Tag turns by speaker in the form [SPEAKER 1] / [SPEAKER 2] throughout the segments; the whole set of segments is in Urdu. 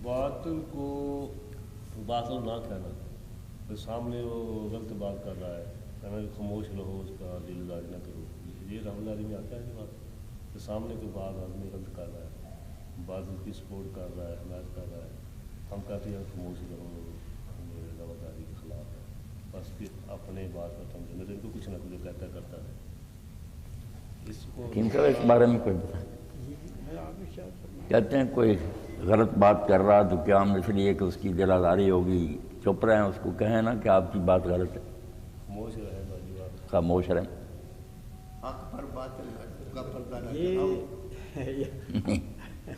[SPEAKER 1] باطل کو باطل نہ کہنا، تو سامنے وہ غلط بات کر رہا ہے، کہنا کہ خاموش رہو، اس کا دل داری نہ کرو، یہ رحمت اللہ میں آتا ہے یہ بات کہ سامنے کوئی بات آدمی غلط کر رہا ہے، باطل کی سپورٹ کر رہا ہے، حمایت کر رہا ہے، ہم کہتے ہیں خاموش رہو، میرے رحمت داری کے خلاف ہے، بس پھر اپنے بات پر سمجھے میرے کو کچھ نہ کچھ کہتا کرتا ہے اس کو
[SPEAKER 2] اس بارے میں کوئی بتا کہتے ہیں کوئی غلط بات کر رہا تو کیا ہم اس لیے کہ اس کی دل آزاری ہوگی چپ رہے ہیں، اس کو کہیں نا کہ آپ کی بات غلط ہے،
[SPEAKER 1] خاموش رہے بھائی بات
[SPEAKER 2] خاموش رہیں.
[SPEAKER 3] حق پر باطل کا پردہ نہ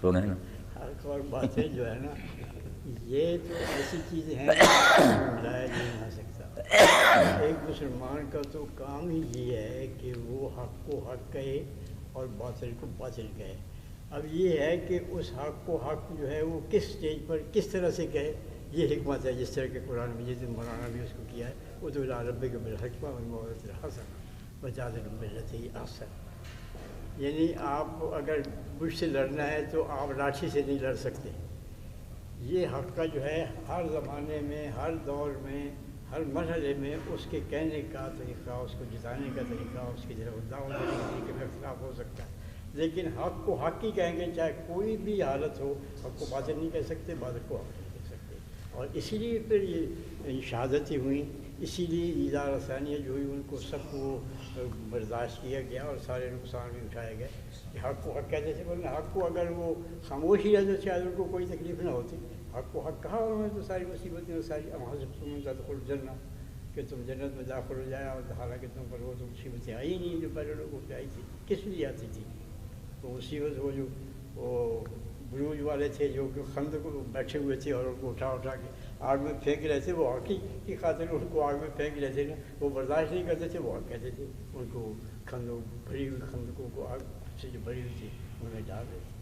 [SPEAKER 2] سنیں نا
[SPEAKER 4] حق اور باطل جو ہے نا یہ تو ایسی چیزیں ہیں ملایا نہیں جا سکتا. ایک مسلمان کا تو کام ہی یہ ہے کہ وہ حق کو حق کہے اور باطل کو باطل کہے. اب یہ ہے کہ اس حق کو حق جو ہے وہ کس سٹیج پر کس طرح سے کہے، یہ حکمت ہے. جس طرح کہ قرآن مجید میں مولانا بھی اس کو کیا ہے، وہ تو ربک بالحکمہ والموعظۃ الحسنہ وجادلہم باللتی ہی احسن. یعنی آپ اگر مجھ سے لڑنا ہے تو آپ لاٹھی سے نہیں لڑ سکتے. یہ حق کا جو ہے ہر زمانے میں، ہر دور میں، ہر مرحلے میں اس کے کہنے کا طریقہ، اس کو جتانے کا طریقہ، اس کی طرف دعوت دینے کے طریقے میں اختلاف ہو سکتا ہے، لیکن حق کو حق ہی کہیں گے چاہے کوئی بھی حالت ہو. حق کو باطل نہیں کہہ سکتے، باطل کو حق نہیں کہہ سکتے. اور اسی لیے پھر یہ شہادتیں ہوئیں، اسی لیے ایذا ثانیہ جو ہوئی ان کو سب کو برداشت کیا گیا اور سارے نقصان بھی اٹھائے گئے کہ حق کو حق کہتے تھے. ورنہ حق کو اگر وہ خاموش ہی رہتے شاید ان کو کوئی تکلیف نہ ہوتی. حق کو حق کہا انہوں نے تو ساری مصیبتیں اور ساری حسبتم تدخلوا الجنہ کہ تم جنت میں داخل ہو جائے، اور حالانکہ تم پر وہ تو مصیبتیں آئی نہیں جو پہلے لوگوں پہ آئی تھی. کس لیے آتی تھی وہ مصیبت؟ وہ جو وہ بروج والے تھے جو کہ خندق کو بیٹھے ہوئے تھے اور ان کو اٹھا اٹھا کے آگ میں پھینک رہے تھے، وہ حق کی خاطر ان کو آگ میں پھینک رہے تھے نا. وہ برداشت نہیں کرتے تھے، وہ حق کہتے تھے. ان کو بھری ہوئی خندقوں کو آگ سے جو بھری ہوئی تھی ان میں ڈال رہے تھے.